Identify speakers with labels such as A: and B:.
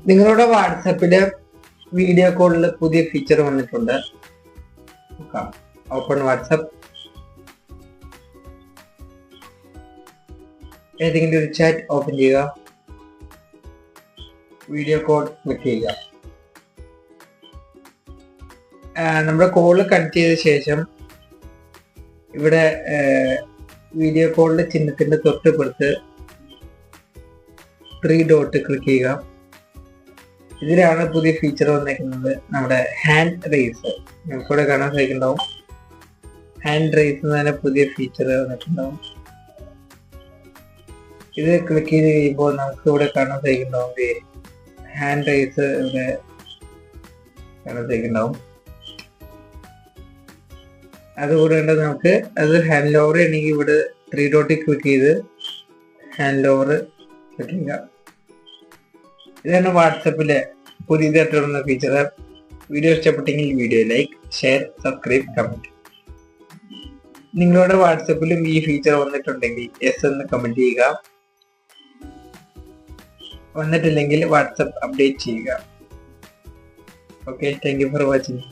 A: നിങ്ങളുടെ വാട്സപ്പില് വീഡിയോ കോളിൽ പുതിയ ഫീച്ചർ വന്നിട്ടുണ്ട്. Open WhatsApp. ഏതെങ്കിലും ഒരു ചാറ്റ് ഓപ്പൺ ചെയ്യുക. വീഡിയോ കോൾ ക്ലിക്ക് ചെയ്യുക. നമ്മുടെ കോള് കണക്ട് ചെയ്ത ശേഷം ഇവിടെ വീഡിയോ കോളിന്റെ ചിഹ്നത്തിന്റെ തൊട്ടുപുറത്ത് 3 ഡോട്ട് ക്ലിക്ക് ചെയ്യുക. ഇതിലാണ് പുതിയ ഫീച്ചർ വന്നിരിക്കുന്നത്. നമ്മുടെ ഹാൻഡ് റേസ് നമുക്കിവിടെ കാണാൻ സാധിക്കുന്നുണ്ടാവും. ഹാൻഡ് റേസ് എന്ന് തന്നെ പുതിയ ഫീച്ചർ വന്നിട്ടുണ്ടാവും. ഇത് ക്ലിക്ക് ചെയ്ത് കഴിയുമ്പോൾ നമുക്ക് ഇവിടെ കാണാൻ സാധിക്കുന്നുണ്ടാവും. ഹാൻഡ് റേസ് ഇവിടെ കാണാൻ സാധിക്കുന്നുണ്ടാവും. അതുകൂടാണ്ട് നമുക്ക് അത് ഹാൻഡ് ഓവർ ചെയ്യണമെങ്കിൽ ഇവിടെ 3 ഡോട്ടിൽ ക്ലിക്ക് ചെയ്ത് ഹാൻഡ് ഓവർ ക്ലിക്ക് ചെയ്യുക. ഇതാണ് വാട്സപ്പിലെ പുതിയതായിട്ട് വരുന്ന ഫീച്ചർ. വീഡിയോ ഇഷ്ടപ്പെട്ടെങ്കിൽ video like, share, subscribe, comment. നിങ്ങളുടെ വാട്സപ്പിലും ഈ ഫീച്ചർ വന്നിട്ടുണ്ടെങ്കിൽ യെസ് എന്ന് കമന്റ് ചെയ്യുക. വന്നിട്ടില്ലെങ്കിൽ വാട്സപ്പ് അപ്ഡേറ്റ് ചെയ്യുക. Okay, thank you for watching.